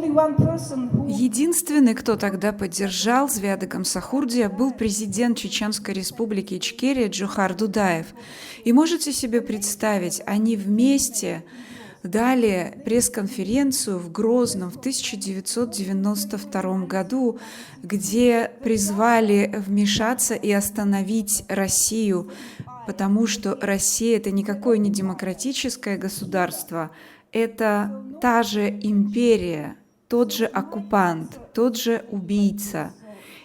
Единственный, кто тогда поддержал Зviada Gamsakhurdия, был президент Чеченской республики Ичкерия Джохар Дудаев. И можете себе представить, они вместе дали пресс-конференцию в Грозном в 1992 году, где призвали вмешаться и остановить Россию, потому что Россия — это никакое не демократическое государство, это та же империя, тот же оккупант, тот же убийца.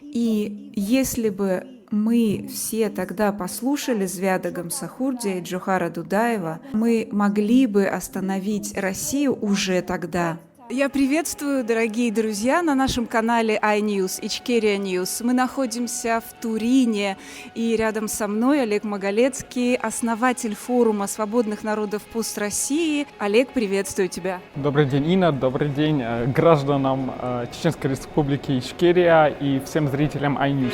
И если бы мы все тогда послушали Зviada Gamsakhurdия и Джохара Дудаева, мы могли бы остановить Россию уже тогда. Я приветствую, дорогие друзья, на нашем канале iNews, Ичкерия News. Мы находимся в Турине, и рядом со мной Олег Маголецкий, основатель форума свободных народов ПУС России. Олег, приветствую тебя. Добрый день, Инна, добрый день гражданам Чеченской Республики Ичкерия и всем зрителям iNews.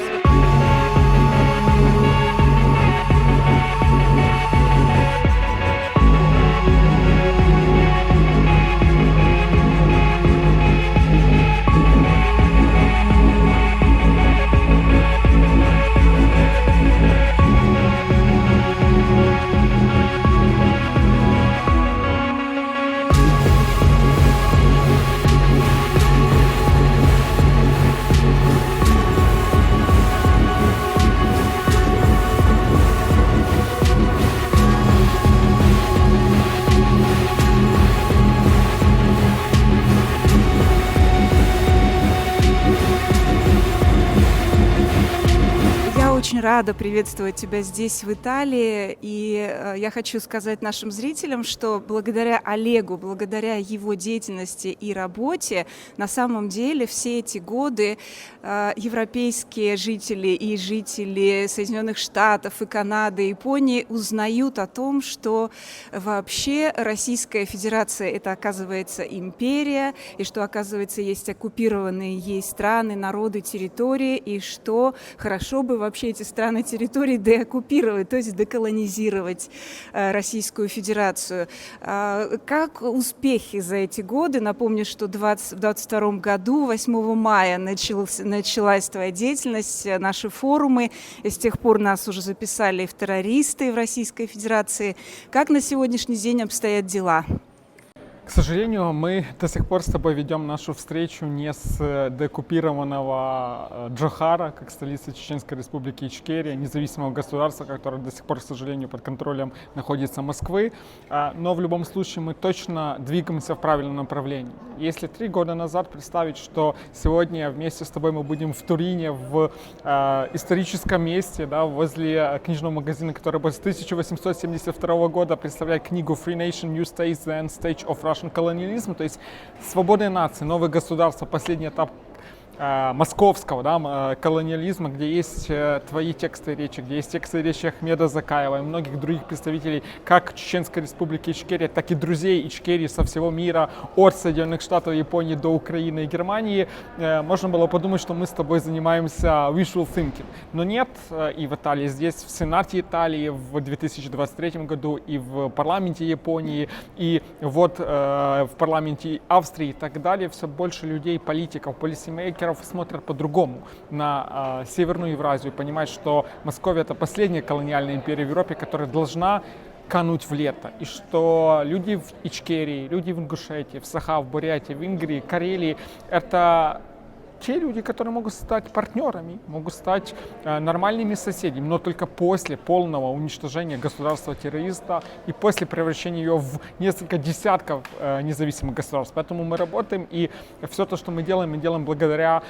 Очень рада приветствовать тебя здесь, в Италии, и я хочу сказать нашим зрителям, что благодаря Олегу, благодаря его деятельности и работе, на самом деле все эти годы европейские жители и жители Соединенных Штатов и Канады, и Японии узнают о том, что вообще Российская Федерация — это, оказывается, империя, и что, оказывается, есть оккупированные ей страны, народы, территории, и что хорошо бы вообще эти страны, территории деоккупировать, то есть деколонизировать Российскую Федерацию. Как успехи за эти годы? Напомню, что в 2022 году, 8 мая, началась твоя деятельность, наши форумы, и с тех пор нас уже записали в террористы в Российской Федерации. Как на сегодняшний день обстоят дела? К сожалению, мы до сих пор с тобой ведем нашу встречу не с деоккупированного Джохара, как столицы Чеченской Республики Ичкерия, независимого государства, которое до сих пор, к сожалению, под контролем находится Москвы. Но в любом случае мы точно двигаемся в правильном направлении. Если 3 года назад представить, что сегодня вместе с тобой мы будем в Турине, в историческом месте, да, возле книжного магазина, который с 1872 года представляет книгу Free Nation, New States, The End Stage of Russian Colonialism, то есть свободные нации, новое государство, последний этап московского, да, колониализма, где есть твои тексты речи, где есть тексты речи Ахмеда Закаева и многих других представителей как Чеченской Республики Ичкерия, так и друзей Ичкерии со всего мира, от Соединенных Штатов, Японии до Украины и Германии. Можно было подумать, что мы с тобой занимаемся wishful thinking, но нет. И в Италии, здесь в Сенате Италии в 2023 году, и в парламенте Японии, и вот в парламенте Австрии и так далее, все больше людей, политиков, полисимейкеров смотрят по-другому на Северную Евразию, понимают, что Московия — это последняя колониальная империя в Европе, которая должна кануть в лето, и что люди в Ичкерии, люди в Ингушетии, в Саха, в Бурятии, в Ингрии, Карелии — это те люди, которые могут стать партнерами, могут стать нормальными соседями, но только после полного уничтожения государства-террориста и после превращения ее в несколько десятков независимых государств. Поэтому мы работаем, и все то, что мы делаем благодаря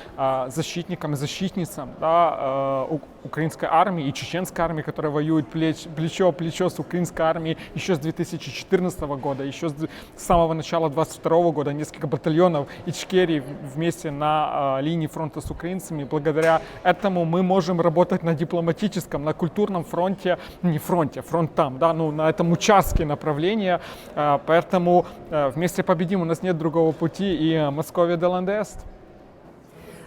защитникам и защитницам, да, украинской армии и чеченской армии, которая воюет плечо о плечо с украинской армией еще с 2014 года, еще с самого начала 2022 года, несколько батальонов Ичкерии вместе на линии фронта с украинцами. Благодаря этому мы можем работать на дипломатическом, на культурном фронте, не фронте, фронтам, да, ну, на этом участке направления. Поэтому вместе победим, у нас нет другого пути, и Московия де ланд эст.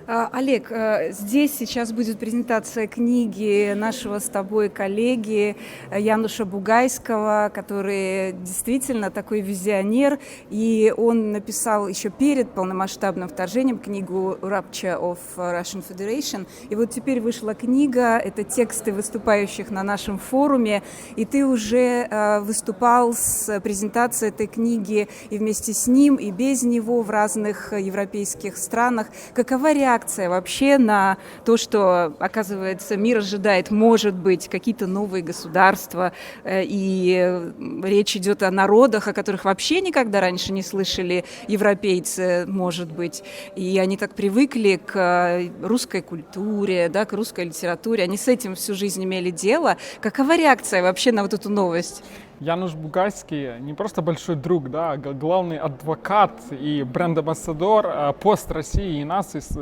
Олег, здесь сейчас будет презентация книги нашего с тобой коллеги Януша Бугайского, который действительно такой визионер, и он написал еще перед полномасштабным вторжением книгу «Rupture of Russian Federation», и вот теперь вышла книга, это тексты выступающих на нашем форуме, и ты уже выступал с презентацией этой книги и вместе с ним, и без него в разных европейских странах. Какова реакция вообще на то, что, оказывается, мир ожидает, может быть, какие-то новые государства, и речь идет о народах, о которых вообще никогда раньше не слышали европейцы, может быть, и они так привыкли к русской культуре, да, к русской литературе, они с этим всю жизнь имели дело. Какова реакция вообще на вот эту новость? Януш Бугайский не просто большой друг, да, а главный адвокат и бренд-амбассадор пост России и нас, из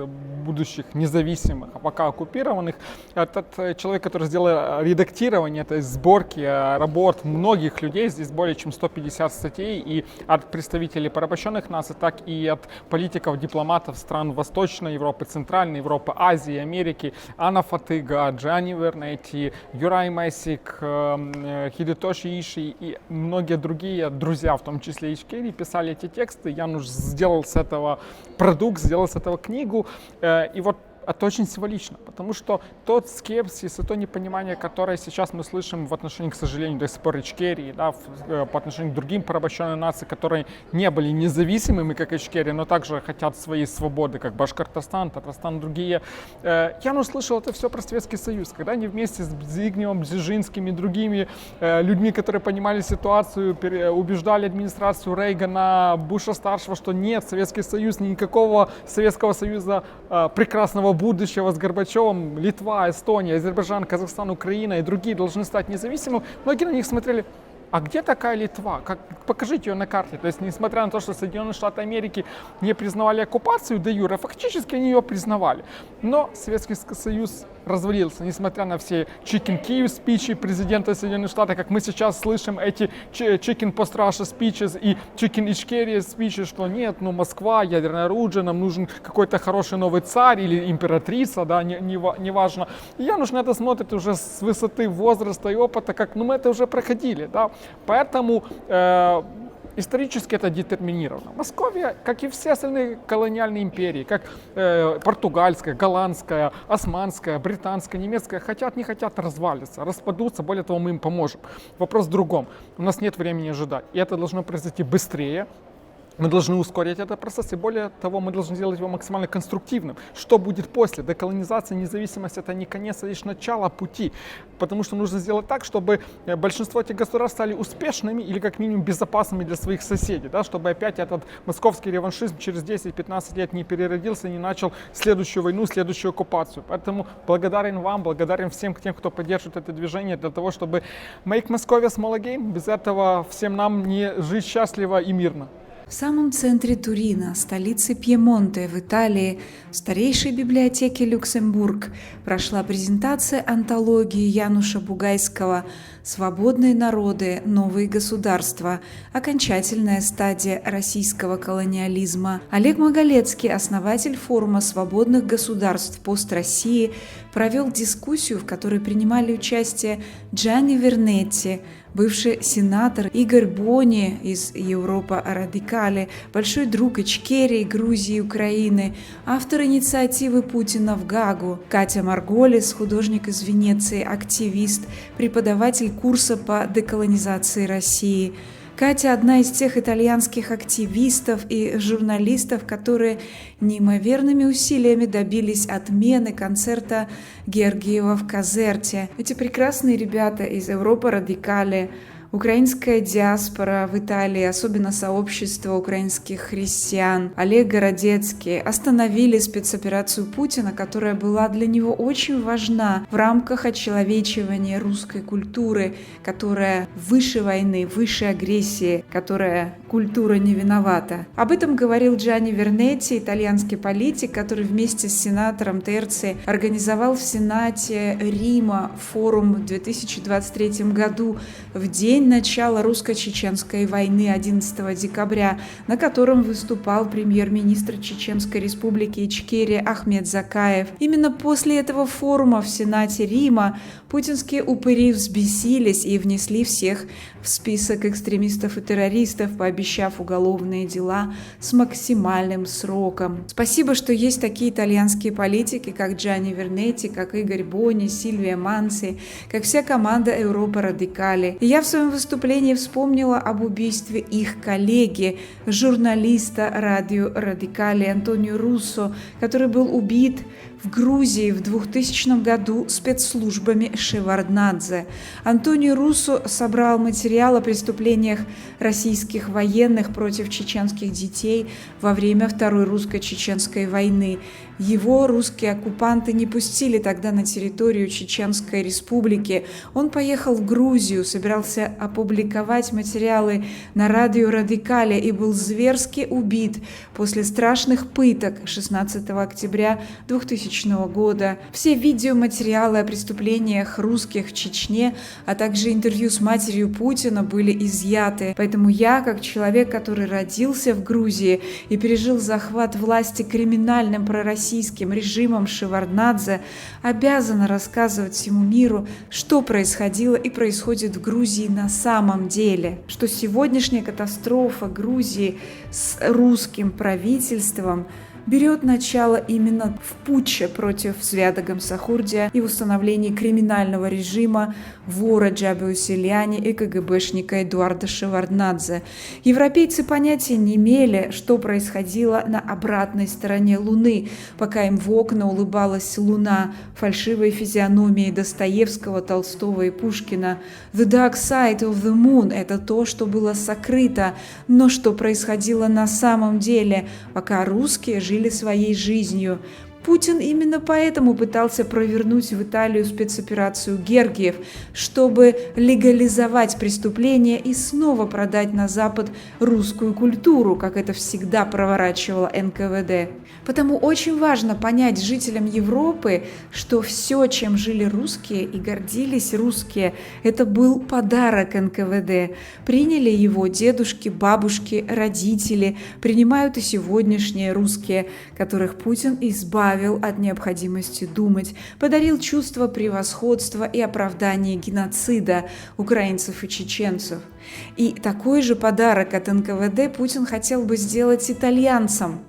будущих независимых, а пока оккупированных. Этот человек, который сделал редактирование этой сборки работ многих людей, здесь более чем 150 статей, и от представителей порабощенных наций, так и от политиков, дипломатов стран Восточной Европы, Центральной Европы, Азии, Америки, Анна Фатыга, Джани Вернетти, Юрай Месик, Хидетоши Иши и многие другие друзья, в том числе Ичкерии, писали эти тексты. Януш сделал с этого продукт, сделал с этого книгу. И вот это очень символично, потому что тот скепсис и то непонимание, которое сейчас мы слышим в отношении, к сожалению, до сих пор Ичкерии, да, по отношению к другим порабощенным нациям, которые не были независимыми, как Ичкерия, но также хотят своей свободы, как Башкортостан, Татарстан, другие. Я услышал это все про Советский Союз, когда они вместе с Зигневым, Бжезинским и другими людьми, которые понимали ситуацию, убеждали администрацию Рейгана, Буша-старшего, что нет, Советский Союз, никакого Советского Союза прекрасного будущего с Горбачевым, Литва, Эстония, Азербайджан, Казахстан, Украина и другие должны стать независимыми. Многие на них смотрели: а где такая Литва? Покажите ее на карте. То есть, несмотря на то, что Соединенные Штаты Америки не признавали оккупацию де юре, фактически они ее признавали. Но Советский Союз развалился, несмотря на все Chicken Kyiv спичи президента Соединенных Штатов, как мы сейчас слышим эти Chicken Post Russia speeches и Chicken Ичкерия спичи, что нет, Москва, ядерное оружие, нам нужен какой-то хороший новый царь или императрица, да, неважно. И Януш на это смотрит уже с высоты возраста и опыта, как, мы это уже проходили, да. Поэтому исторически это детерминировано. Московия, как и все остальные колониальные империи, как португальская, голландская, османская, британская, немецкая, хотят, не хотят, развалиться, распадутся, более того, мы им поможем. Вопрос в другом. У нас нет времени ожидать. И это должно произойти быстрее. Мы должны ускорить этот процесс, и более того, мы должны сделать его максимально конструктивным. Что будет после? Деколонизация, независимость — это не конец, а лишь начало пути. Потому что нужно сделать так, чтобы большинство этих государств стали успешными или как минимум безопасными для своих соседей. Да? Чтобы опять этот московский реваншизм через 10-15 лет не переродился и не начал следующую войну, следующую оккупацию. Поэтому благодарен вам, благодарен всем тем, кто поддерживает это движение, для того, чтобы make Moscow small again. Без этого всем нам не жить счастливо и мирно. В самом центре Турина, столице Пьемонте в Италии, в старейшей библиотеке Люксембург прошла презентация антологии Януша Бугайского «Свободные народы. Новые государства. Окончательная стадия российского колониализма». Олег Маголецкий, основатель форума свободных государств пост России, провел дискуссию, в которой принимали участие Джани Вернетти, бывший сенатор, Игорь Бони из Европа Радикале, большой друг Ичкерии, Грузии, Украины, автор инициативы Путина в Гаагу, Катя Марголис, художник из Венеции, активист, преподаватель курса по деколонизации России. Катя – одна из тех итальянских активистов и журналистов, которые неимоверными усилиями добились отмены концерта Гергиева в Казерте. Эти прекрасные ребята из Европа Радикале, украинская диаспора в Италии, особенно сообщество украинских христиан, Олег Городецкий, остановили спецоперацию Путина, которая была для него очень важна в рамках очеловечивания русской культуры, которая выше войны, выше агрессии, которая культура не виновата. Об этом говорил Джани Вернетти, итальянский политик, который вместе с сенатором Терци организовал в Сенате Рима форум в 2023 году, в день день начала русско-чеченской войны 11 декабря, на котором выступал премьер-министр Чеченской республики Ичкерия Ахмед Закаев. Именно после этого форума в Сенате Рима путинские упыри взбесились и внесли всех в список экстремистов и террористов, пообещав уголовные дела с максимальным сроком. Спасибо, что есть такие итальянские политики, как Джанни Вернетти, как Игорь Бони, Сильвия Манси, как вся команда Европа Радикали. И я в своем выступлении вспомнила об убийстве их коллеги, журналиста радио Радикали Антонио Руссо, который был убит в Грузии в 2000 году спецслужбами Шеварднадзе. Антонио Руссо собрал материал о преступлениях российских военных против чеченских детей во время Второй русско-чеченской войны. Его русские оккупанты не пустили тогда на территорию Чеченской республики. Он поехал в Грузию, собирался опубликовать материалы на радио Радикали и был зверски убит после страшных пыток 16 октября 2000 года. Все видеоматериалы о преступлениях русских в Чечне, а также интервью с матерью Путина были изъяты. Поэтому я, как человек, который родился в Грузии и пережил захват власти криминальным пророссийским режимом Шеварднадзе, обязана рассказывать всему миру, что происходило и происходит в Грузии на самом деле. Что сегодняшняя катастрофа Грузии с русским правительством берет начало именно в путче против Свята Гамсахурдия и установлении криминального режима вора Джабио Селяни и КГБшника Эдуарда Шеварднадзе. Европейцы понятия не имели, что происходило на обратной стороне Луны, пока им в окна улыбалась Луна, фальшивой физиономией Достоевского, Толстого и Пушкина. The dark side of the moon – это то, что было сокрыто, но что происходило на самом деле, пока русские жили своей жизнью. Путин именно поэтому пытался провернуть в Италию спецоперацию Гергиев, чтобы легализовать преступления и снова продать на Запад русскую культуру, как это всегда проворачивало НКВД. Потому очень важно понять жителям Европы, что все, чем жили русские и гордились русские, это был подарок НКВД. Приняли его дедушки, бабушки, родители, принимают и сегодняшние русские, которых Путин избавил от необходимости думать, подарил чувство превосходства и оправдания геноцида украинцев и чеченцев. И такой же подарок от НКВД Путин хотел бы сделать итальянцам.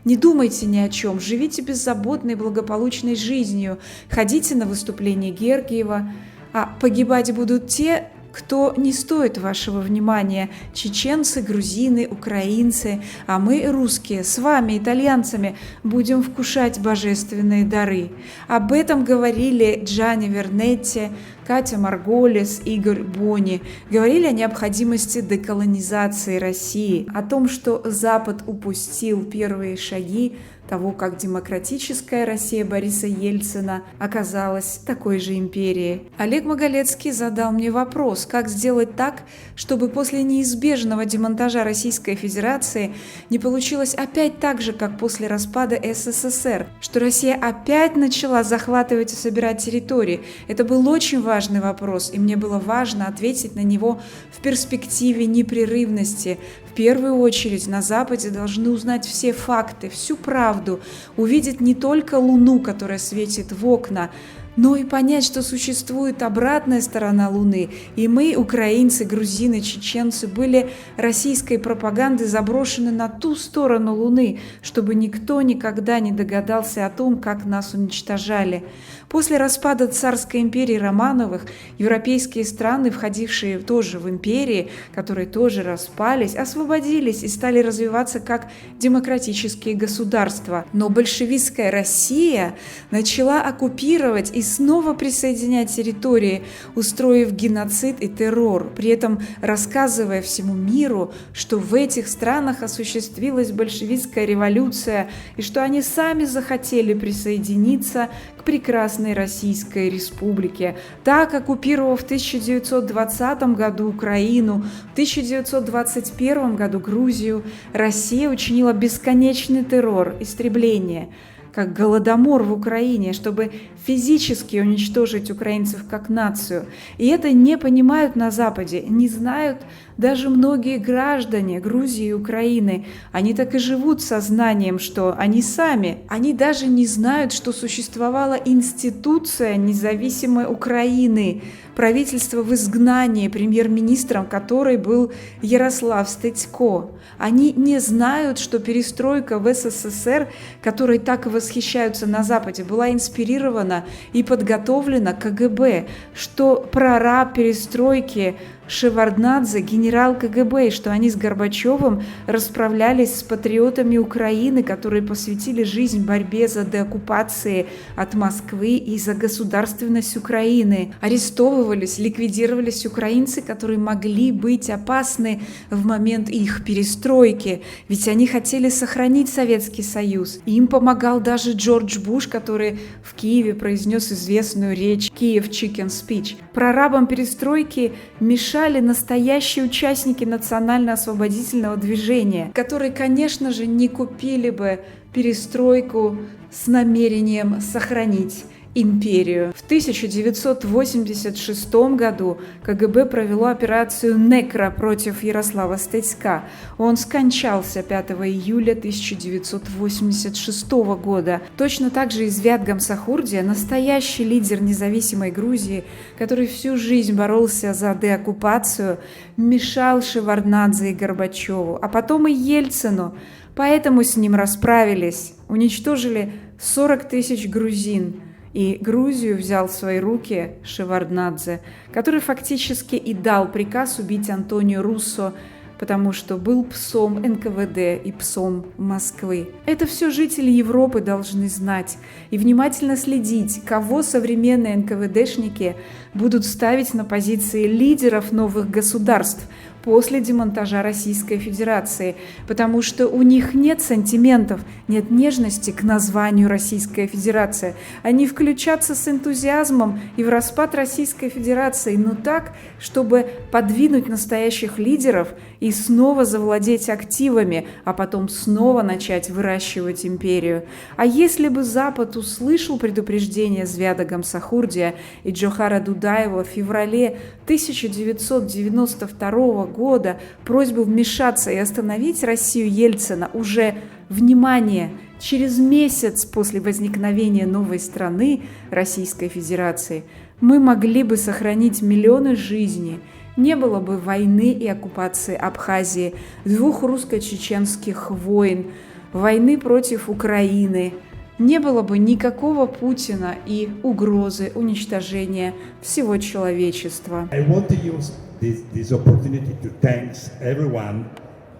Не думайте ни о чем, живите беззаботной, благополучной жизнью, ходите на выступление Гергиева, а погибать будут те, кто не стоит вашего внимания: чеченцы, грузины, украинцы, а мы, русские, с вами, итальянцами, будем вкушать божественные дары. Об этом говорили Джанни Вернетти, Катя Марголис, Игорь Бони. Говорили о необходимости деколонизации России, о том, что Запад упустил первые шаги того, как демократическая Россия Бориса Ельцина оказалась такой же империей. Олег Маголецкий задал мне вопрос, как сделать так, чтобы после неизбежного демонтажа Российской Федерации не получилось опять так же, как после распада СССР, что Россия опять начала захватывать и собирать территории. Это был очень важный вопрос, и мне было важно ответить на него в перспективе непрерывности. В первую очередь на Западе должны узнать все факты, всю правду, увидеть не только Луну, которая светит в окна, но и понять, что существует обратная сторона Луны. И мы, украинцы, грузины, чеченцы, были российской пропагандой заброшены на ту сторону Луны, чтобы никто никогда не догадался о том, как нас уничтожали. После распада царской империи Романовых европейские страны, входившие тоже в империи, которые тоже распались, освободились и стали развиваться как демократические государства. Но большевистская Россия начала оккупировать и снова присоединять территории, устроив геноцид и террор, при этом рассказывая всему миру, что в этих странах осуществилась большевистская революция и что они сами захотели присоединиться к прекрасной Российской Республике. Так, оккупировав в 1920 году Украину, в 1921 году Грузию, Россия учинила бесконечный террор, истребление. как Голодомор в Украине, чтобы физически уничтожить украинцев как нацию. И это не понимают на Западе, не знают даже многие граждане Грузии и Украины. Они так и живут сознанием, что они сами. Они даже не знают, что существовала институция независимой Украины, правительство в изгнании, премьер-министром которой был Ярослав Стецько. Они не знают, что перестройка в СССР, которой так и восхищаются на Западе, была инспирирована и подготовлена КГБ, что прораб перестройки Шеварднадзе, генерал КГБ, и что они с Горбачевым расправлялись с патриотами Украины, которые посвятили жизнь борьбе за деоккупации от Москвы и за государственность Украины. Арестовывались, ликвидировались украинцы, которые могли быть опасны в момент их перестройки, ведь они хотели сохранить Советский Союз. И им помогал даже Джордж Буш, который в Киеве произнес известную речь «Киев Chicken Speech». Прорабам перестройки мешали настоящие участники национально-освободительного движения, которые, конечно же, не купили бы перестройку с намерением сохранить империю. В 1986 году КГБ провело операцию «Некро» против Ярослава Стецька. Он скончался 5 июля 1986 года. Точно так же Извят Гамсахурдия, настоящий лидер независимой Грузии, который всю жизнь боролся за деоккупацию, мешал Шеварднадзе и Горбачеву, а потом и Ельцину. Поэтому с ним расправились, уничтожили 40 тысяч грузин. И Грузию взял в свои руки Шеварднадзе, который фактически и дал приказ убить Антонио Руссо, потому что был псом НКВД и псом Москвы. Это все жители Европы должны знать и внимательно следить, кого современные НКВДшники будут ставить на позиции лидеров новых государств после демонтажа Российской Федерации, потому что у них нет сантиментов, нет нежности к названию Российская Федерация. Они включатся с энтузиазмом и в распад Российской Федерации, но так, чтобы подвинуть настоящих лидеров и снова завладеть активами, а потом снова начать выращивать империю. А если бы Запад услышал предупреждение Звяда Гамсахурдия и Джохара Дудаева в феврале 1992 года просьбу вмешаться и остановить Россию Ельцина уже, внимание, через месяц после возникновения новой страны Российской Федерации, мы могли бы сохранить миллионы жизней, не было бы войны и оккупации Абхазии, 2 русско-чеченских войн, войны против Украины, не было бы никакого Путина и угрозы уничтожения всего человечества. I want to use this opportunity to thank everyone,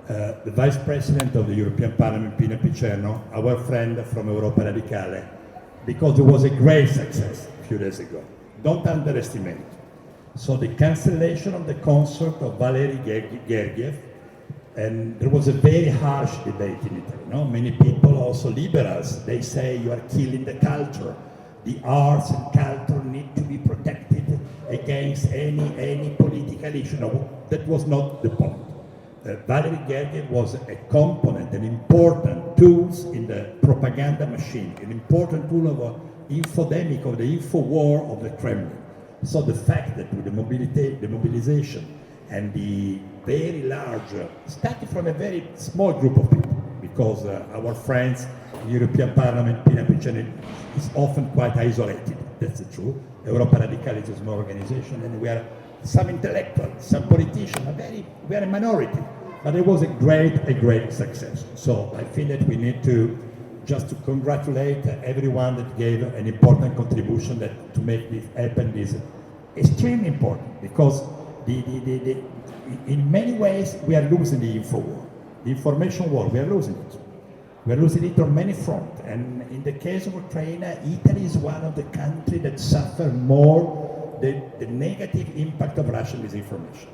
the Vice President of the European Parliament, Pina Picerno, our friend from Europa Radicale, because it was a great success a few days ago. Don't underestimate it. So the cancellation of the concert of Valery Gergiev, and there was a very harsh debate in Italy. No? Many people, also liberals, they say you are killing the culture. The arts and culture need to be protected against any political issue. No, that was not the point. Valery Gergiev was a component, an important tool in the propaganda machine, an important tool of infodemic, of the info war of the Kremlin. So the fact that with the mobilization and the very large, starting from a very small group of people, because our friends in the European Parliament, Pina Picerno, is often quite isolated, that's the truth. Europa Radicale is a small organization, and we are some intellectuals, some politicians, we are a minority, but it was a great success. So I feel that we need to just to congratulate everyone that gave an important contribution that to make this happen is extremely important, because in many ways we are losing the info war, the information war, we are losing it. We are losing it on many fronts, and in the case of Ukraine, Italy is one of the countries that suffer more the negative impact of Russian disinformation.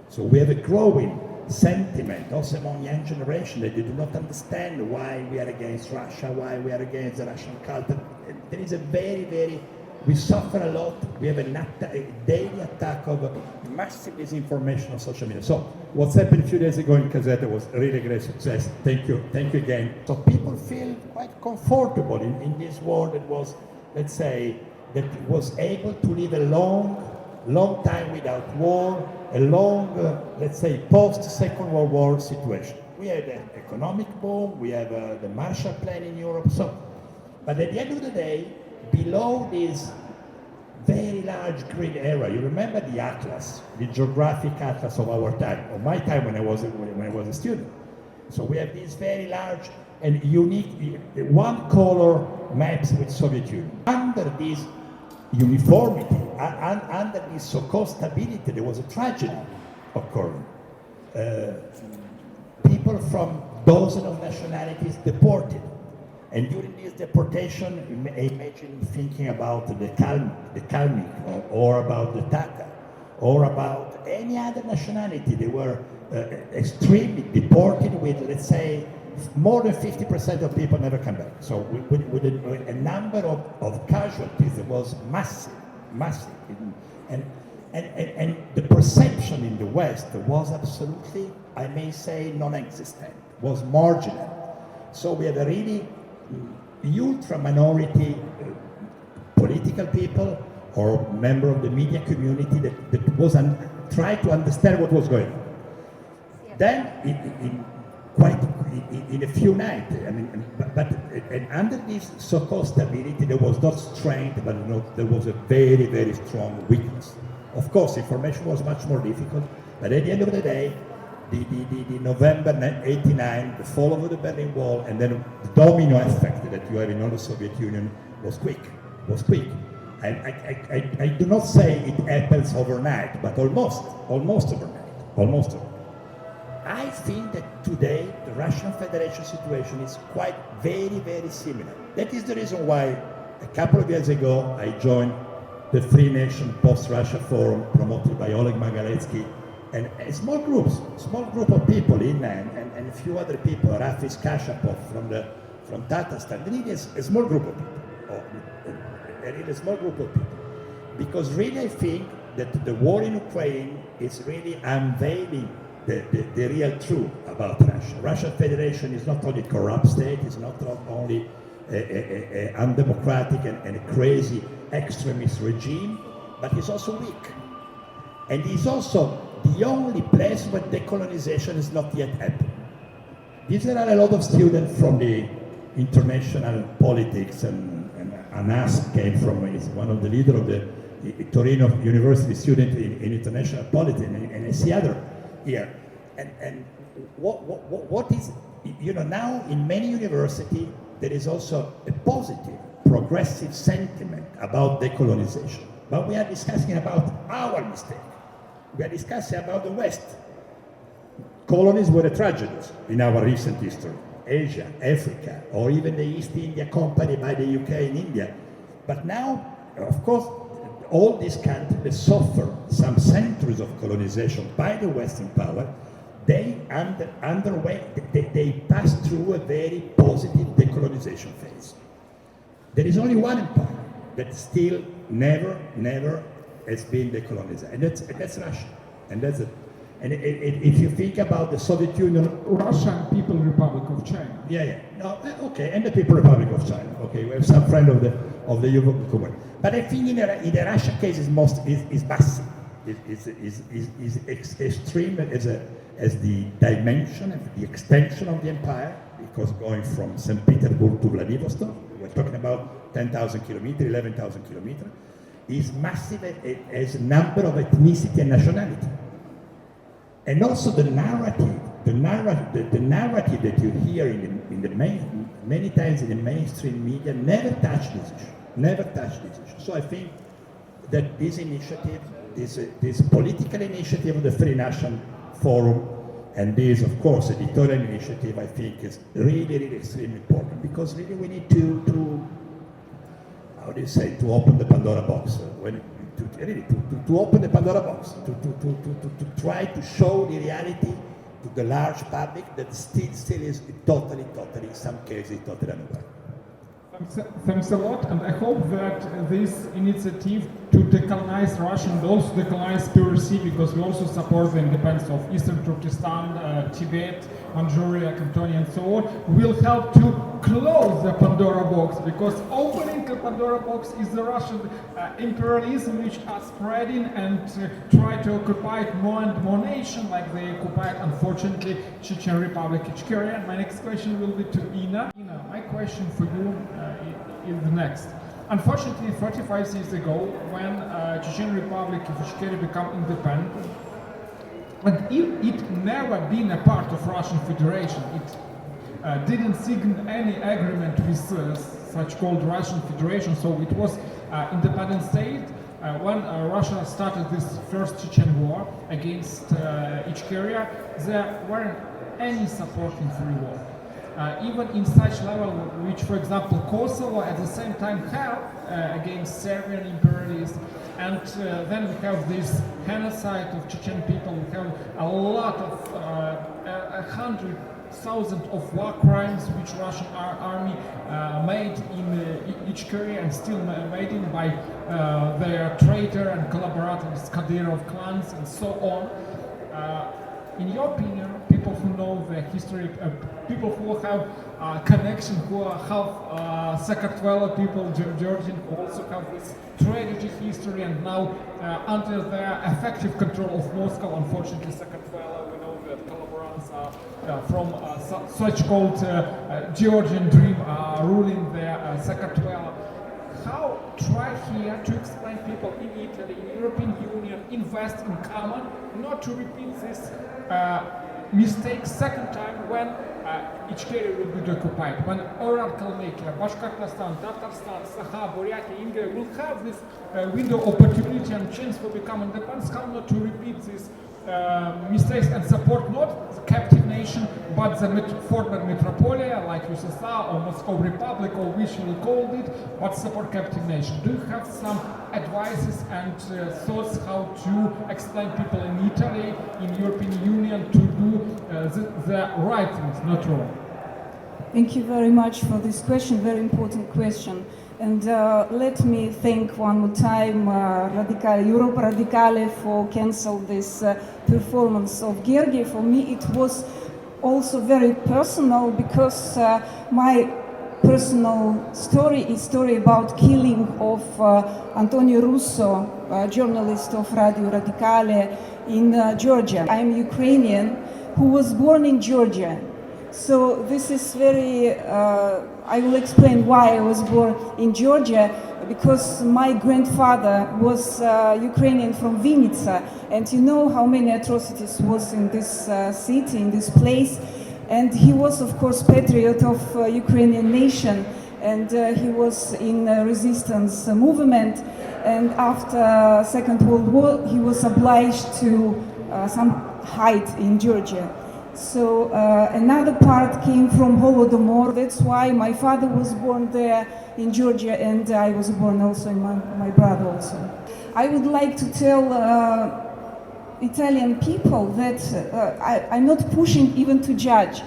So we have a growing sentiment also among young generation that they do not understand why we are against Russia, why we are against the Russian culture. There is a very we suffer a lot. We have a daily attack of massive disinformation on social media. So what's happened a few days ago in Caseta was a really great success. Thank you again. So people feel quite comfortable in this world that was, let's say, that was able to live a long time without war, a long, let's say, post-Second World War situation. We had an economic boom, we have the Marshall Plan in Europe, but at the end of the day, below this very large green area, you remember the atlas, the geographic atlas of our time, of my time when I was a student. So we have these very large and unique, one color maps with Soviet Union. Under this uniformity, under this so-called stability, there was a tragedy occurring. People from dozens of nationalities deported. And during this deportation, imagine thinking about the Kalmyk or about the Tatar or about any other nationality. They were extremely deported with, let's say, more than 50% of people never come back. So with a number of casualties that was massive. And the perception in the West was absolutely, I may say, non-existent, was marginal. So we had a really ultra minority political people or member of the media community that was trying to understand what was going on. Yeah. Then in a few nights, I mean, but under this so-called stability, there was not strength, but there was a very, very strong weakness. Of course, information was much more difficult, but at the end of the day, the November 89, the fall of the Berlin Wall, and then the domino effect that you have in all the Soviet Union was quick. I do not say it happens overnight, but almost overnight. I think that today the Russian Federation situation is quite very, very similar. That is the reason why a couple of years ago I joined the Free Nation Post-Russia Forum promoted by Oleg Magaletsky, and a small group of people in and a few other people, Rafis Kashapov from Tatarstan, really a small group of people. Because really I think that the war in Ukraine is really unveiling the real truth about Russia. Russian Federation is not only a corrupt state, it's not only a undemocratic and a crazy extremist regime, but it's also weak. And it's also the only place where decolonization has not yet happened. These are a lot of students from the international politics, and Anas came from, is one of the leaders of the Torino University student in international politics, and I see other here. And what is, now in many universities, there is also a positive, progressive sentiment about decolonization. But we are discussing about our mistake. We are discussing about the West. Colonies were a tragedy in our recent history. Asia, Africa, or even the East India Company by the UK and India. But now, of course, all these countries suffer some centuries of colonization by the Western power. They pass through a very positive decolonization phase. There is only one empire that still never has been decolonized, and that's Russia. And that's it. And if you think about the Soviet Union, Russia and People Republic of China. Yeah. No, okay, and the People Republic of China. Okay, we have some friend of the European Community. But I think in the Russia case is massive. Is extreme as the dimension and the extension of the empire, because going from St. Petersburg to Vladivostok, we're talking about 10,000 kilometers, 11,000 kilometers, is massive as a number of ethnicity and nationality. And also the narrative that you hear many times in the mainstream media never touch this issue. So I think that this initiative, this political initiative of the Free Nation Forum, and this, of course, editorial initiative, I think is really extremely important, because really we need to how do you say, to open the Pandora box. To open the Pandora box, to try to show the reality to the large public that still is totally, in some cases, totally unaware. Thanks a lot, and I hope that this initiative to decolonize Russia and also decolonize PRC, because we also support the independence of Eastern Turkestan, Tibet, Manchuria, Cantonia, and so on, will help to close the Pandora box, because opening the Pandora box is the Russian imperialism, which are spreading and try to occupy more and more nations, like they occupied, unfortunately, Chechen Republic, Ichkeria. My next question will be to Ina. Ina, my question for you is the next. Unfortunately, 35 years ago, when Chechen Republic of Ichkeria became independent, and it never been a part of Russian Federation, it didn't sign any agreement with such called Russian Federation, so it was independent state. When Russia started this first Chechen war against Ichkeria, there weren't any supporting free war. Even in such level, which, for example, Kosovo at the same time have against Serbian imperialists, and then we have this genocide of Chechen people. We have a lot of 100,000 of war crimes which Russian army made in Ichkeria and still made in by their traitor and collaborators, Kadyrov clans and so on. In your opinion, people who know the history, people who have connection, who have Sakartvelo people, Georgian, who also have this tragedy history, and now under their effective control of Moscow, unfortunately, Sakartvelo, we know that collaborants are from such called Georgian Dream ruling their Sakartvelo. How try here to explain people in Italy, in European Union, invest in common, not to repeat this mistake second time when Ichkeria will be occupied, when Oral Kalmykia, Bashkortostan, Tatarstan, Sakha, Buryatia, India will have this window opportunity and chance for becoming independent. How not to repeat these mistakes and support not the captive nation, but the former metropolia like USSR or Moscow Republic or which you called it, but support captive nation. Do you have some advices and thoughts how to explain people in Italy, in European Union to do the right things, not wrong? Thank you very much for this question, very important question. And let me thank one more time Europa Radicale for cancel this performance of Gergi. For me it was also very personal, because my personal story is story about killing of Antonio Russo, journalist of Radio Radicale in Georgia. I'm Ukrainian who was born in Georgia. So this is very, I will explain why I was born in Georgia, because my grandfather was Ukrainian from Vinnytsia, and you know how many atrocities was in this city, in this place, and he was of course patriot of Ukrainian nation, and he was in resistance movement, and after Second World War he was obliged to some hide in Georgia. So another part came from Holodomor. That's why my father was born there in Georgia, and I was born also, and my brother also. I would like to tell Italian people that I'm not pushing even to judge.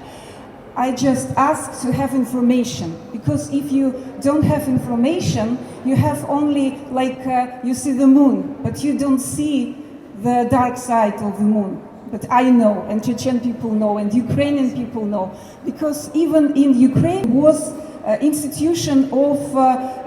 I just ask to have information, because if you don't have information, you have only like you see the moon, but you don't see the dark side of the moon. But I know, and Chechen people know, and Ukrainian people know, because even in Ukraine was institution of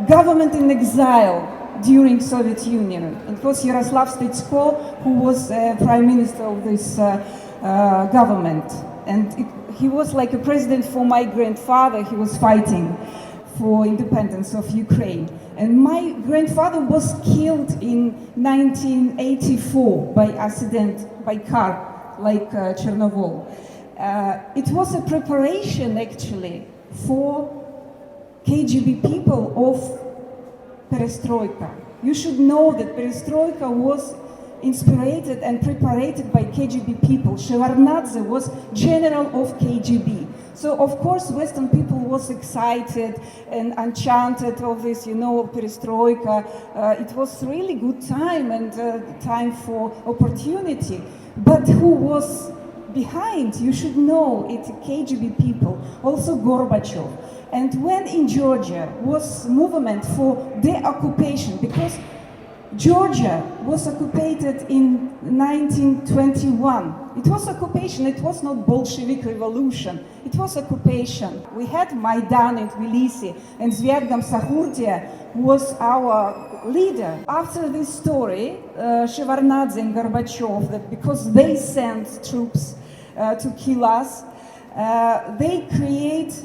government in exile during Soviet Union. It was Yaroslav Stetsko who was prime minister of this government, and he was like a president for my grandfather. He was fighting for independence of Ukraine. And my grandfather was killed in 1984 by accident, by car, like Chernobyl. It was a preparation actually for KGB people of Perestroika. You should know that Perestroika was inspired and prepared by KGB people. Shevardnadze was general of KGB. So of course Western people was excited and enchanted of this, you know, Perestroika. It was really good time and time for opportunity. But who was behind? You should know it's KGB people, also Gorbachev. And when in Georgia was movement for de-occupation, because Georgia was occupied in 1921. It was occupation, it was not Bolshevik revolution, it was occupation. We had Maidan in Tbilisi, and Zviad Gamsahurdia was our leader. After this story, Shevardnadze and Gorbachev, that because they sent troops to kill us, they create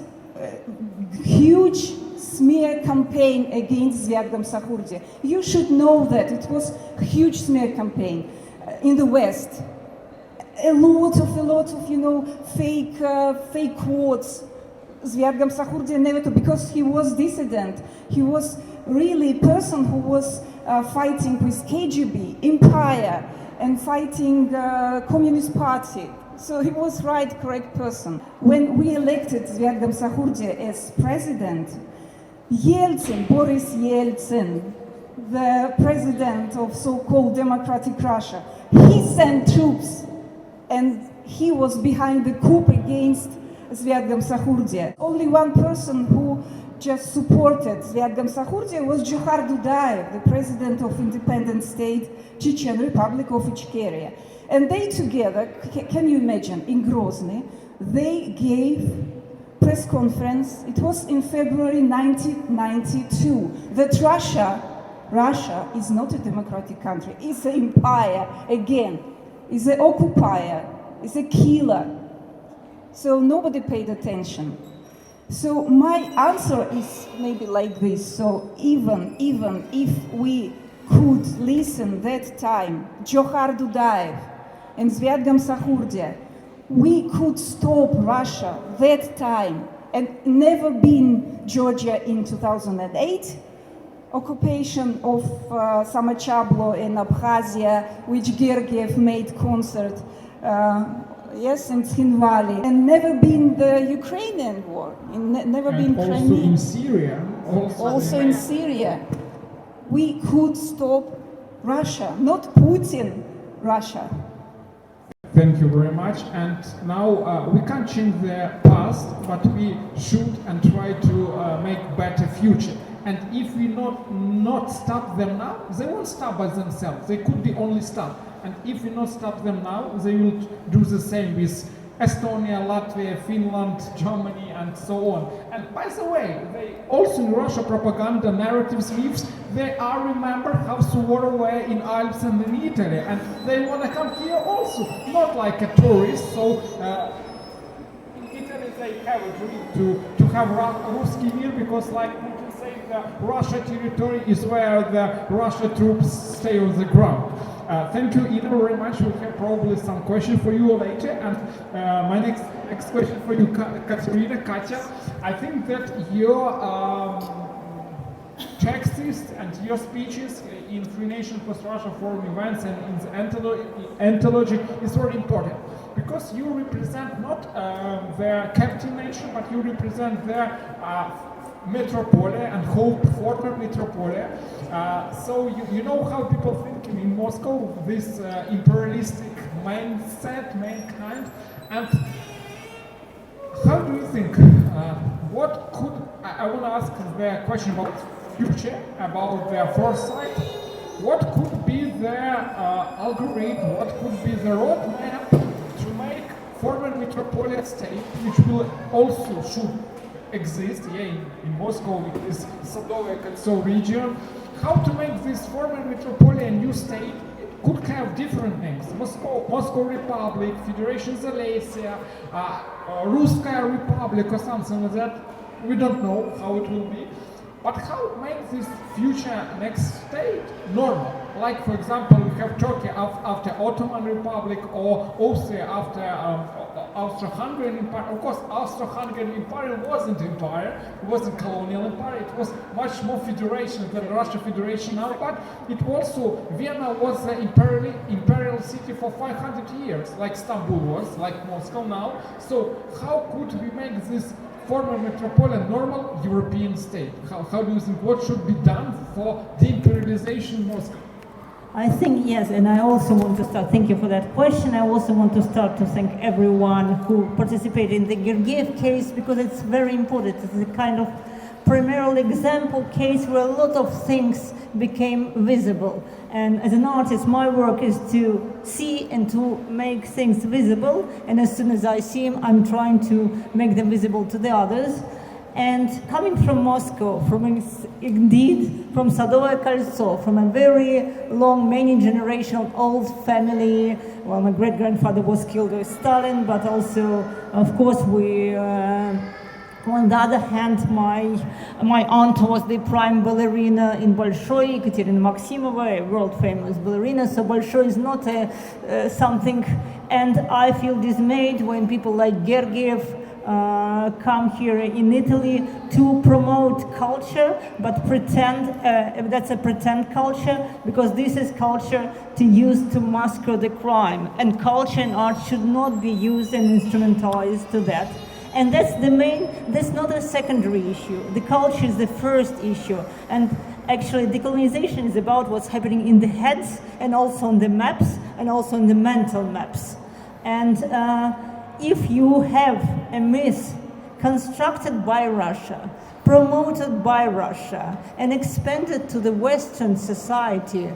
huge smear campaign against Zviad Gamsahurdia. You should know that it was a huge smear campaign in the West. A lot of fake quotes. Zviad Gamsahurdia never to, because he was dissident. He was really a person who was fighting with KGB, empire, and fighting Communist Party. So he was correct person. When we elected Zviad Gamsahurdia as president, Yeltsin, Boris Yeltsin, the president of so-called democratic Russia, he sent troops and he was behind the coup against Zviad Gamsahurdia. Only one person who just supported Zviad Gamsahurdia was Johar Dudayev, the president of independent state Chechen Republic of Ichkeria. And they together, can you imagine, in Grozny, they gave press conference. It was in February 1992 that Russia is not a democratic country. It's an empire again. It's an occupier. It's a killer. So nobody paid attention. So my answer is maybe like this. So even if we could listen that time, Johar Dudayev and Zviad Gamsahurdia, we could stop Russia that time and never been Georgia in 2008, occupation of Samachablo in Abkhazia, which Gergiev made concert, yes, in Tskhinvali, and never been the Ukrainian war, never and been also Crimea. in Syria. Also in Syria. We could stop Russia, not Putin, Russia. Thank you very much. And now we can't change the past, but we should and try to make better future. And if we not stop them now, they won't stop by themselves. They could be only stop. And if we not stop them now, they will do the same with Estonia, Latvia, Finland, Germany, and so on. And by the way, they also in Russia propaganda narratives, myths, they are remember how to war away in Alps and in Italy, and they want to come here also, not like a tourist. So in Italy they have a dream to have Ruski Mir, because like we can say the Russia territory is where the Russia troops stay on the ground. Thank you, Ina, very much. We have probably some questions for you later. And my next question for you, Katerina, Katya. I think that your texts and your speeches in Free Nation Post Russia Forum events and in the anthology is very important, because you represent not the captive nation, but you represent their metropolia and whole former metropolia. So you know how people think in Moscow, this imperialistic mindset, mankind, and how do you think, what could, I want to ask the question about future, about their foresight, what could be their algorithm, what could be the roadmap to make former metropolitan state, which will also should exist, in Moscow, it is Sadovaya Kolso region, how to make this former metropolitan new state could have different names. Moscow Republic, Federation Zalesia, Ruskaya Republic or something like that. We don't know how it will be. But how make this future next state normal? Like, for example, we have Turkey after Ottoman Republic, or Austria after Austro-Hungarian Empire. Of course, Austro-Hungarian Empire wasn't empire, it wasn't colonial empire, it was much more federation than Russia Federation now, but it also, Vienna was an imperial city for 500 years, like Istanbul was, like Moscow now. So how could we make this former metropolitan normal European state? How do you think, what should be done for de-imperialization of Moscow? I think yes, and I also want to start, thank you for that question. I also want to start to thank everyone who participated in the Gergiev case, because it's very important. It's a kind of primarily example case where a lot of things became visible. And as an artist, my work is to see and to make things visible. And as soon as I see them, I'm trying to make them visible to the others. And coming from Moscow, indeed from Sadovое Кольцо, from a very long, many generational old family. Well, my great-grandfather was killed by Stalin, but also, of course, on the other hand, my aunt was the prime ballerina in Bolshoi, Ekaterina Maximova, a world-famous ballerina. So Bolshoi is not something, and I feel dismayed when people like Gergiev come here in Italy to promote culture, but pretend that's a pretend culture, because this is culture to use to mask the crime, and culture and art should not be used and instrumentalized to that. And that's not a secondary issue. The culture is the first issue. And actually decolonization is about what's happening in the heads, and also on the maps, and also on the mental maps. And if you have a myth constructed by Russia, promoted by Russia, and expanded to the Western society,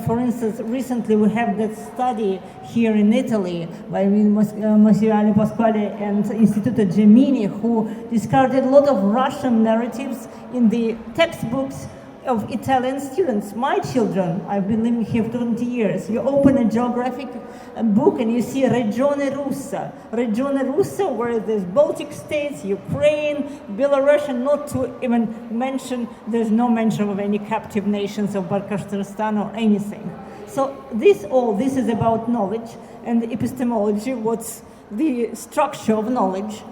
for instance, recently we have that study here in Italy by Monsignor Pasquale and Instituto Gemini, who discarded a lot of Russian narratives in the textbooks of Italian students. My children, I've been living here for 20 years. You open a geographic book and you see Regione Russa. Regione Russa, where there's Baltic states, Ukraine, Belarus, and not to even mention, there's no mention of any captive nations of Bashkortostan or anything. So this is about knowledge and epistemology, what's the structure of knowledge,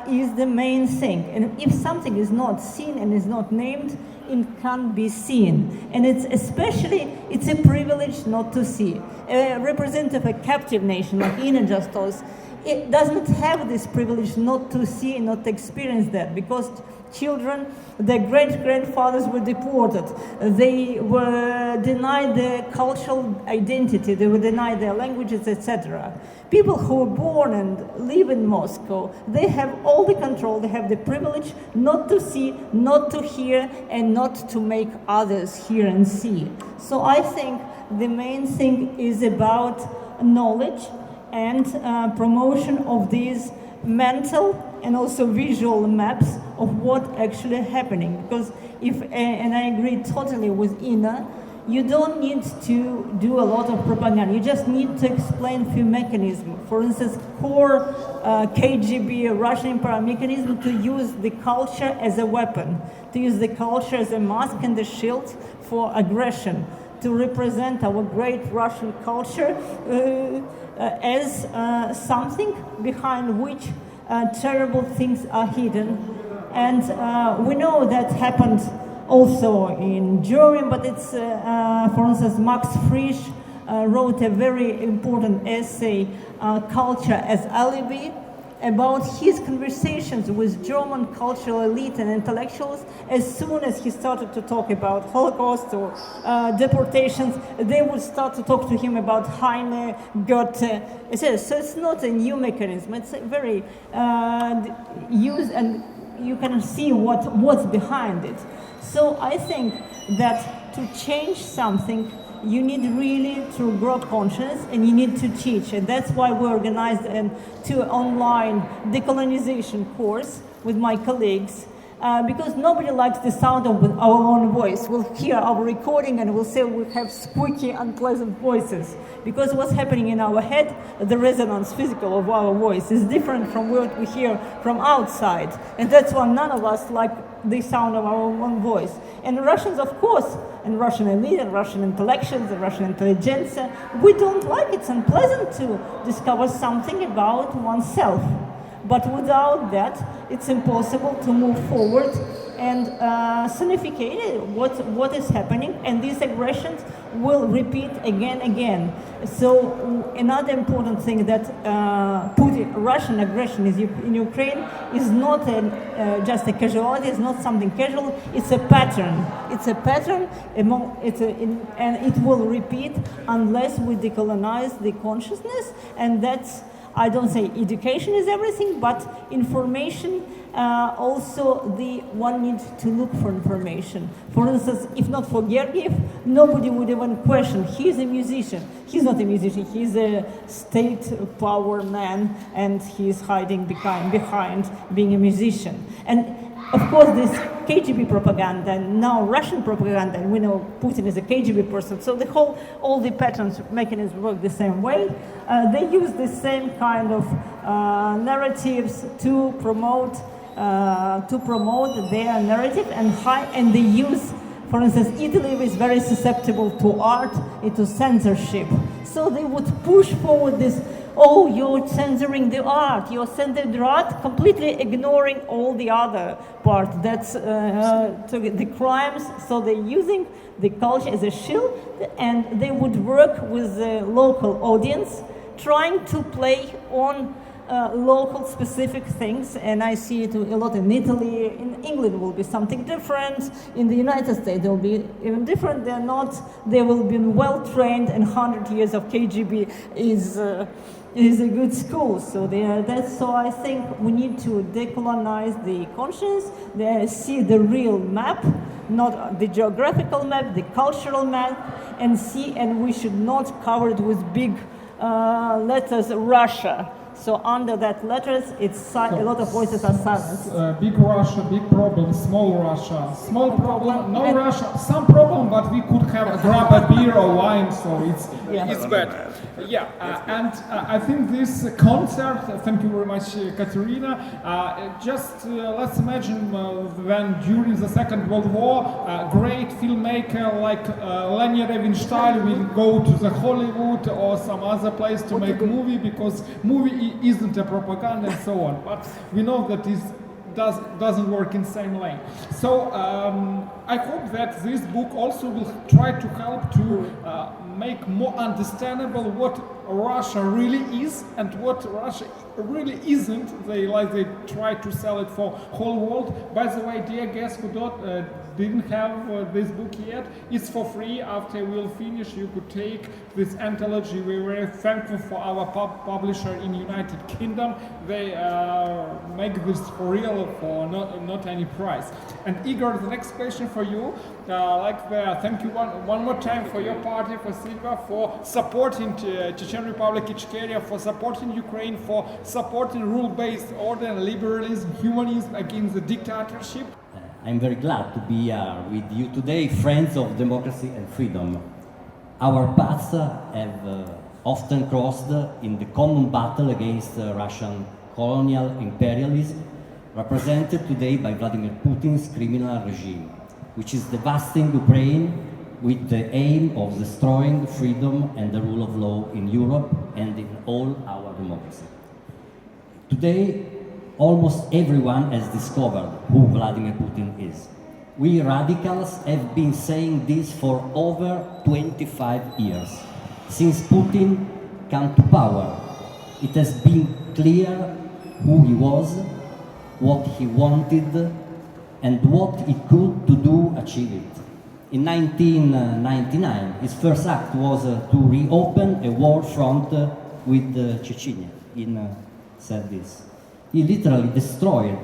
is the main thing. And if something is not seen and is not named, it can't be seen. And it's a privilege not to see. A representative of a captive nation like Ina just told us, it doesn't have this privilege not to see and not to experience that, because children, their great-grandfathers were deported. They were denied their cultural identity. They were denied their languages, etc. People who were born and live in Moscow, they have all the control. They have the privilege not to see, not to hear, and not to make others hear and see. So I think the main thing is about knowledge and promotion of these mental and also visual maps of what actually happening. Because and I agree totally with Ina, you don't need to do a lot of propaganda. You just need to explain few mechanisms. For instance, core KGB Russian Empire mechanism to use the culture as a weapon, to use the culture as a mask and a shield for aggression, to represent our great Russian culture as something behind which terrible things are hidden. And we know that happened also in Germany, but it's, for instance, Max Frisch wrote a very important essay, Culture as Alibi, about his conversations with German cultural elite and intellectuals. As soon as he started to talk about Holocaust or deportations, they would start to talk to him about Heine, Goethe, etc. So it's not a new mechanism. It's a very used, and you can see what's behind it. So I think that to change something, you need really to grow conscience, and you need to teach. And that's why we organized an online decolonization course with my colleagues, because nobody likes the sound of our own voice. We'll hear our recording and we'll say we have squeaky, unpleasant voices. Because what's happening in our head, the resonance physical of our voice is different from what we hear from outside. And that's why none of us like the sound of our own voice. And Russians, of course, and Russian elite and Russian intellectuals and Russian intelligentsia, we don't like it. It's unpleasant to discover something about oneself. But without that, it's impossible to move forward and significate what is happening, and these aggressions will repeat again. So another important thing that Russian aggression in Ukraine is not just a casualty, it's not something casual, it's a pattern. It's a pattern, and it will repeat unless we decolonize the consciousness, and that's, I don't say education is everything, but information, also the one needs to look for information. For instance, if not for Gergiev, nobody would even question, he's a musician. He's not a musician, he's a state power man, and he's hiding behind being a musician. And of course, this KGB propaganda, and now Russian propaganda, and we know Putin is a KGB person, so all the patterns, mechanisms work the same way. They use the same kind of narratives to promote their narrative, and they use, for instance, Italy is very susceptible to art, to censorship. So they would push forward this, oh, you're censoring the art, completely ignoring all the other part. That's the crimes. So they're using the culture as a shield, and they would work with the local audience, trying to play on local specific things, and I see it a lot in Italy. In England will be something different. In the United States they will be even different. They will be well trained, and 100 years of KGB is a good school. So so I think we need to decolonize the conscience, see the real map, not the geographical map, the cultural map, and we should not cover it with big letters Russia. So under that letters, a lot of voices are silenced. Big Russia, big problem. Small Russia, small problem. No Russia, some problem, but we could grab a beer or wine, so it's better. Yeah, and I think this concert. Thank you very much, Katerina. Let's imagine when during the Second World War, a great filmmaker like Leni Riefenstahl will go to the Hollywood or some other place to make a movie, because movie isn't a propaganda and so on. But we know that this doesn't work in the same lane. So I hope that this book also will try to help to make more understandable what Russia really is and what Russia really isn't. They try to sell it for whole world. By the way, dear guests who didn't have this book yet, it's for free. After we'll finish, you could take this anthology. We're very thankful for our publisher in United Kingdom. They make this for real, for not any price. And Igor, the next question for you. Thank you one more time for your party, for Silva, for supporting Chechen Republic Ichkeria, for supporting Ukraine, for supporting rule-based order and liberalism, humanism against the dictatorship. I'm very glad to be here with you today, friends of democracy and freedom. Our paths have often crossed in the common battle against Russian colonial imperialism, represented today by Vladimir Putin's criminal regime, which is devasting Ukraine with the aim of destroying freedom and the rule of law in Europe and in all our democracy. Today, almost everyone has discovered who Vladimir Putin is. We radicals have been saying this for over 25 years. Since Putin came to power, it has been clear who he was, what he wanted, and what he could to achieve it. In 1999, his first act was to reopen a war front with Chechnya. Said this. He literally destroyed,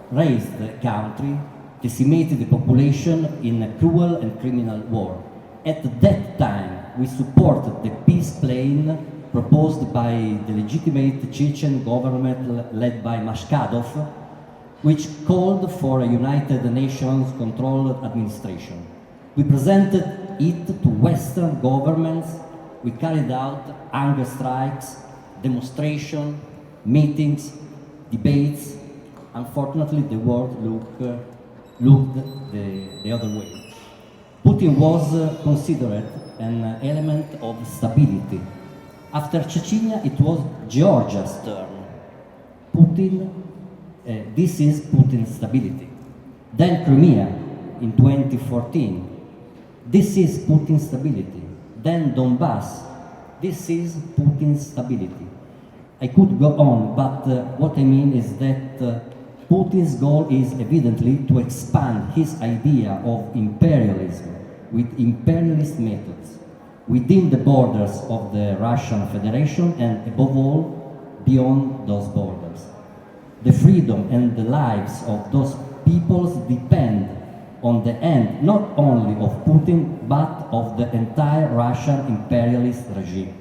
razed the country, decimated the population in a cruel and criminal war. At that time, we supported the peace plan proposed by the legitimate Chechen government led by Mashkadov, which called for a United Nations-controlled administration. We presented it to Western governments. We carried out hunger strikes, demonstrations, meetings, debates. Unfortunately, the world looked the other way. Putin was considered an element of stability. After Chechnya, it was Georgia's turn. This is Putin's stability. then Crimea in 2014. This is Putin's stability. Then Donbass. This is Putin's stability. I could go on, but what I mean is that Putin's goal is evidently to expand his idea of imperialism with imperialist methods within the borders of the Russian Federation and above all beyond those borders. The freedom and the lives of those peoples depend on the end not only of Putin but of the entire Russian imperialist regime.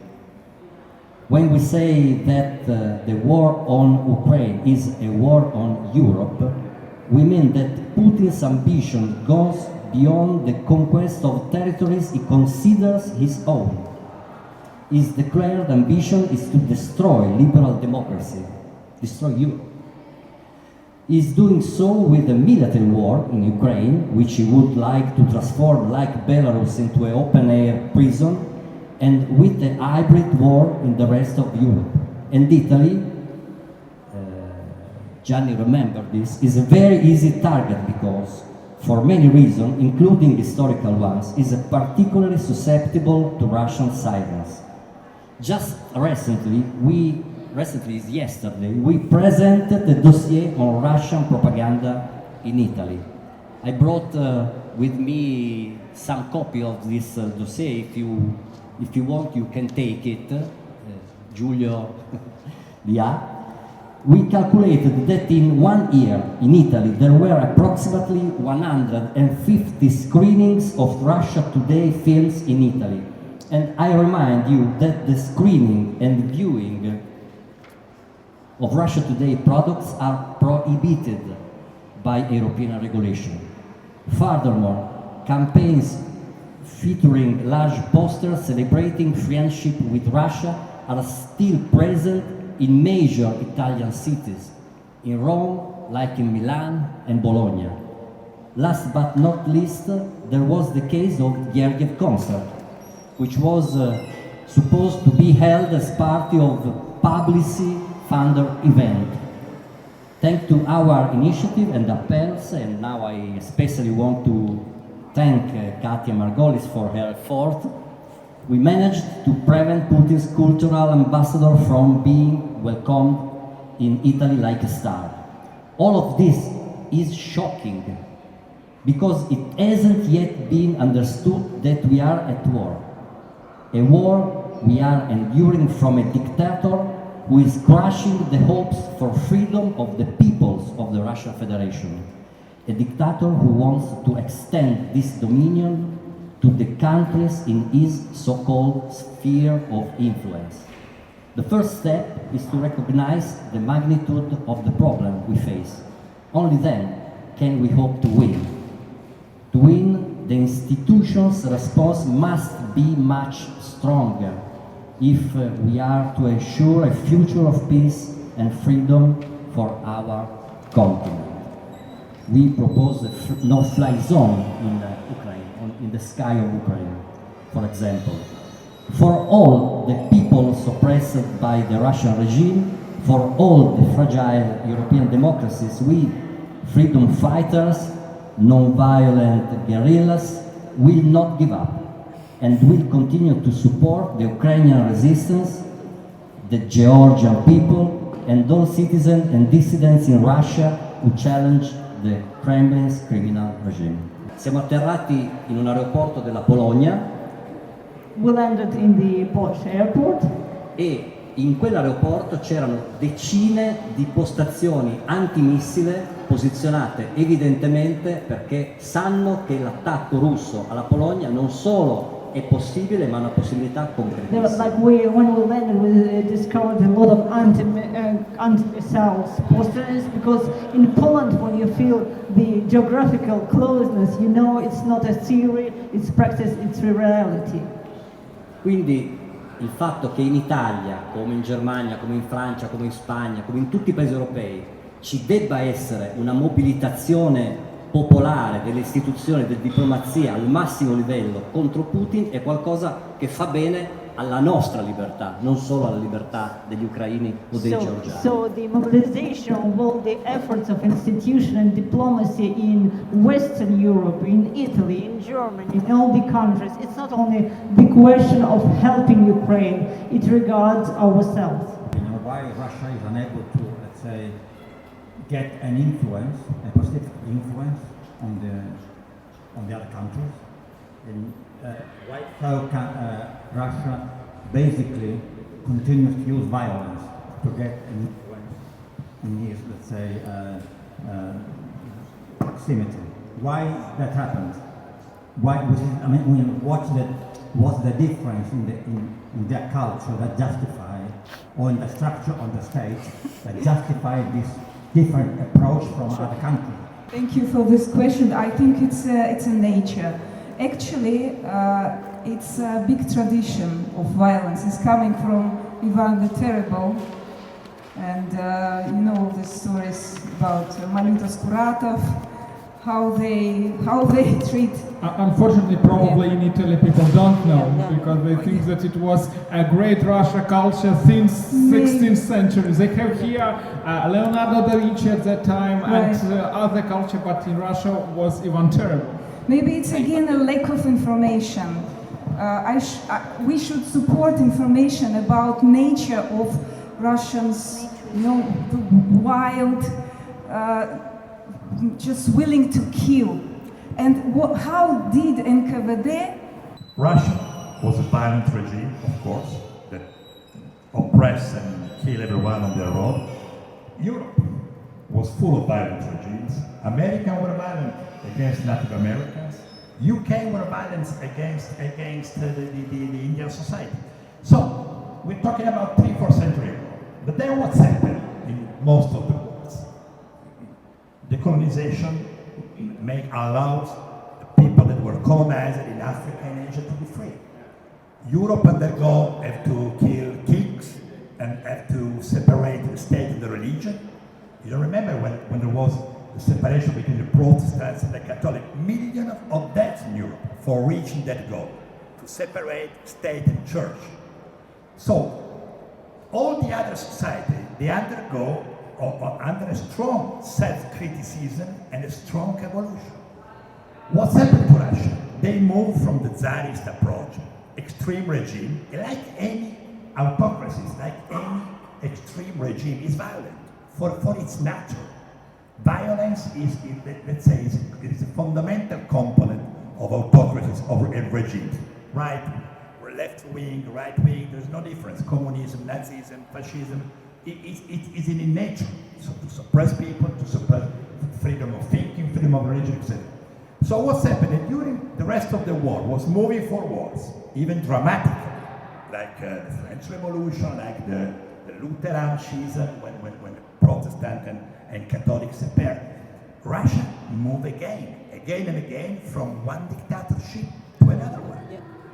When we say that the war on Ukraine is a war on Europe, we mean that Putin's ambition goes beyond the conquest of territories he considers his own. His declared ambition is to destroy liberal democracy, destroy Europe. He is doing so with a military war in Ukraine, which he would like to transform, like Belarus, into an open-air prison, and with a hybrid war in the rest of Europe. And Italy, Gianni remembered this, is a very easy target because, for many reasons, including historical ones, is particularly susceptible to Russian silence. Just recently, yesterday, we presented the dossier on Russian propaganda in Italy. I brought with me some copy of this dossier. If you want, you can take it. Giulio Dia. We calculated that in 1 year in Italy there were approximately 150 screenings of Russia Today films in Italy. And I remind you that the screening and viewing of Russia Today products are prohibited by European regulation. Furthermore, campaigns featuring large posters celebrating friendship with Russia are still present in major Italian cities, in Rome, like in Milan and Bologna. Last but not least, there was the case of Gergiev concert, which was supposed to be held as part of a publicity-funded event. Thanks to our initiative and appels, and now I especially want to thank Katia Margolis for her effort, we managed to prevent Putin's cultural ambassador from being welcomed in Italy like a star. All of this is shocking because it hasn't yet been understood that we are at war. A war we are enduring from a dictator who is crushing the hopes for freedom of the peoples of the Russian Federation. A dictator who wants to extend this dominion to the countries in his so-called sphere of influence. The first step is to recognize the magnitude of the problem we face. Only then can we hope to win. To win, the institution's response must be much stronger if we are to ensure a future of peace and freedom for our continent. We propose a no-fly zone in Ukraine, in the sky of Ukraine, for example. For all the people suppressed by the Russian regime, for all the fragile European democracies, we, freedom fighters, non-violent guerrillas, will not give up and will continue to support the Ukrainian resistance, the Georgian people, and those citizens and dissidents in Russia who challenge the Kremlin's criminal regime. Siamo atterrati in un aeroporto della Polonia. We landed in the Polish airport. E in quell'aeroporto c'erano decine di postazioni antimissile posizionate evidentemente perché sanno che l'attacco russo alla Polonia non solo è possibile ma è una possibilità concretissima. When we landed, we discovered a lot of anti-missiles posters because in Poland, when you feel the geographical closeness, you know it's not a theory, it's practice, it's a reality. Quindi il fatto che in Italia, come in Germania, come in Francia, come in Spagna, come in tutti i paesi europei, ci debba essere una mobilitazione popolare delle istituzioni, della diplomazia al massimo livello contro Putin è qualcosa che fa bene alla nostra libertà, non solo alla libertà degli ucraini o dei georgiani. So the mobilization of all the efforts of institution and diplomacy in Western Europe, in Italy, in Germany, in all the countries, it's not only the question of helping Ukraine, it regards ourselves. You know, why Russia is unable to, let's say, get an influence, a positive influence on the other countries, and why Russia basically continues to use violence to get an influence in his, let's say, proximity. Why that happened? Why? I mean, when you watch that, what's the difference in their culture that justify, or in the structure of the state that justify this different approach from other countries? Thank you for this question. I think it's a nature. Actually, it's a big tradition of violence. It's coming from Ivan the Terrible, and you know the stories about Maluta Skuratov, how they treat. Unfortunately, probably in Italy people don't know, because they think that it was a great Russia culture since 16th century. They have here Leonardo da Vinci at that time and other culture, but in Russia was even terrible. Maybe it's again a lack of information. We should support information about nature of Russians, you know, the wild, just willing to kill. And how did NKVD? Russia was a violent regime, of course, that oppressed and killed everyone on their road. Europe was full of violent regimes. America were violent against Native Americans. UK were violent against the Indian society. So we're talking about 3-4 centuries ago. But then what's happened in most of the world? Decolonization allows people that were colonized in Africa and Asia to be free. Europe have to kill kings and have to separate the state and the religion. You don't remember when there was the separation between the Protestants and the Catholic, millions of deaths in Europe for reaching that goal, to separate state and church. So all the other societies, they undergo under a strong self-criticism and a strong evolution. What's happened to Russia? They moved from the Tsarist approach, extreme regime, like any autocracy, like any extreme regime, is violent for its nature. Violence is a fundamental component of autocracies, of regimes. Right, left wing, right wing, there's no difference. Communism, Nazism, fascism, it is in nature. So to suppress people, to suppress freedom of thinking, freedom of religion, etc. So what's happening during the rest of the war was moving forwards, even dramatically, like the French Revolution, like the Lutheran schism, when Protestant and Catholics separated. Russia moved again and again from one dictatorship to another one.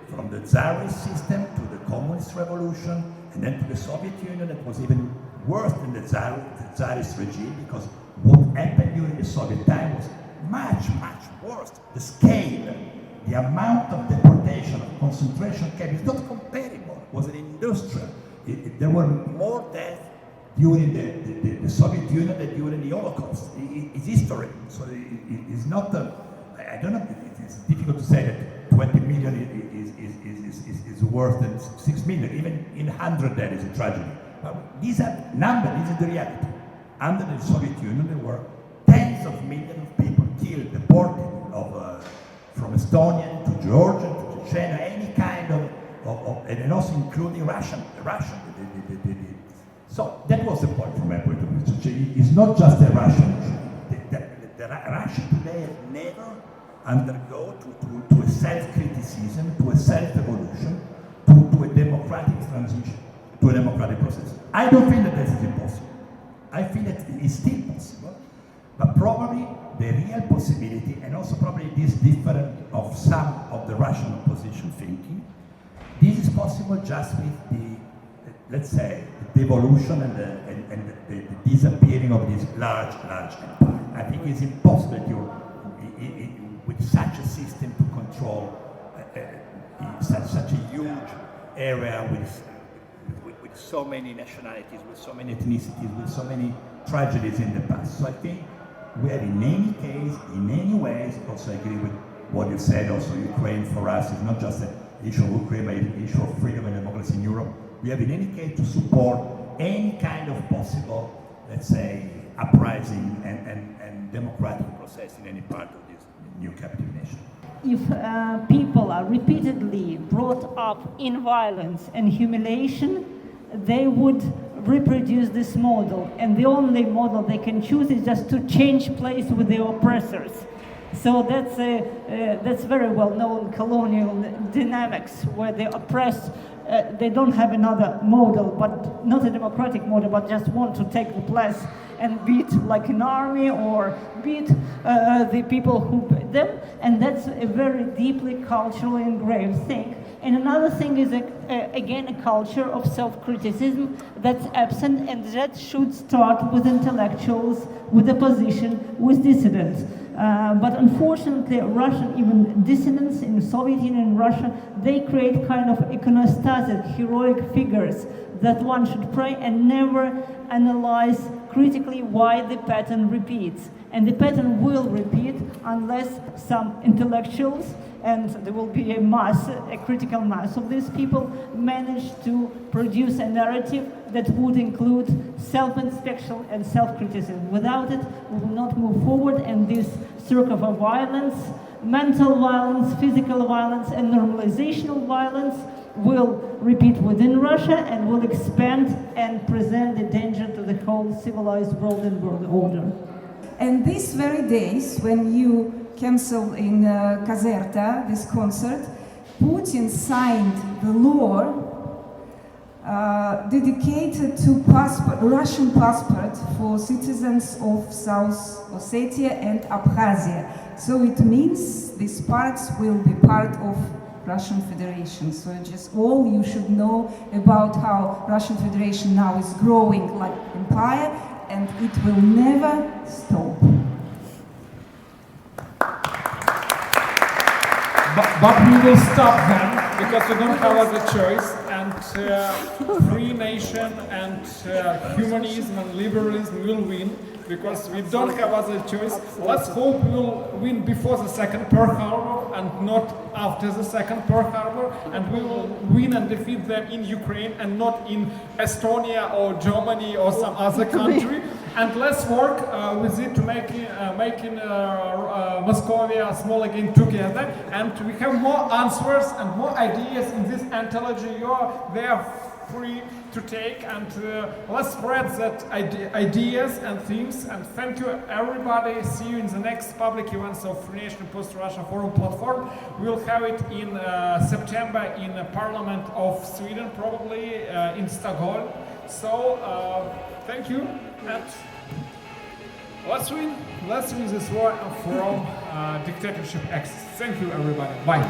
From the Tsarist system to the Communist Revolution, and then to the Soviet Union, that was even worse than the Tsarist regime, because what happened during the Soviet time was much, much worse. The scale, the amount of deportation, of concentration camps, is not comparable. It was an industrial. There were more deaths during the Soviet Union than during the Holocaust. It's history. So it's not, I don't know, it's difficult to say that 20 million is worse than 6 million. Even in 100 that is a tragedy. But these are numbers, this is the reality. Under the Soviet Union there were tens of millions of people killed, deported, from Estonia to Georgia to Chechnya, any kind of and also including Russian. So that was the point from my point of view. It's not just a Russian issue. Russia today has never undergo to a self-criticism, to a self-evolution, to a democratic transition, to a democratic process. I don't feel that this is impossible. I feel that it's still possible, but probably the real possibility, and also probably this different of some of the Russian opposition thinking, this is possible just with the, let's say, the devolution and the disappearing of this large empire. I think it's impossible with such a system to control such a huge area with so many nationalities, with so many ethnicities, with so many tragedies in the past. So I think we have, in any case, in any ways, also agree with what you said. Also, Ukraine for us is not just an issue of Ukraine, but an issue of freedom and democracy in Europe. We have, in any case, to support any kind of possible, let's say, uprising and democratic process in any part of this new captive nation. If people are repeatedly brought up in violence and humiliation, they would reproduce this model, and the only model they can choose is just to change place with the oppressors. So that's very well known colonial dynamics, where the oppressed they don't have another model, but not a democratic model, but just want to take the place and beat like an army or beat the people who beat them, and that's a very deeply culturally engraved thing. And another thing is, again, a culture of self-criticism that's absent, and that should start with intellectuals, with opposition, with dissidents. But unfortunately, Russian, even dissidents in the Soviet Union and Russia, they create kind of iconostatic, heroic figures that one should pray and never analyze critically why the pattern repeats. And the pattern will repeat unless some intellectuals, and there will be a mass, a critical mass of these people, manage to produce a narrative that would include self-inspection and self-criticism. Without it, we will not move forward, and this circle of violence, mental violence, physical violence, and normalizational violence will repeat within Russia and will expand and present the danger to the whole civilized world and world order. And these very days, when you cancel in Caserta this concert, Putin signed the law dedicated to Russian passport for citizens of South Ossetia and Abkhazia. So it means these parts will be part of Russian Federation. So just all you should know about how Russian Federation now is growing like empire, and it will never stop. But we will stop them, because we don't have other choice, and free nation and humanism and liberalism will win, because we don't have other choice. Let's hope we'll win before the second Pearl Harbor and not after the second Pearl Harbor, and we will win and defeat them in Ukraine and not in Estonia or Germany or some other country. And let's work with it to making Moscovia small again together. And we have more answers and more ideas in this anthology. They are free to take, and let's spread that ideas and things. And thank you, everybody. See you in the next public events of Free Nation Post-Russia Forum platform. We'll have it in September in the Parliament of Sweden, probably in Stockholm. So thank you, and let's win this war from dictatorship access. Thank you, everybody. Bye.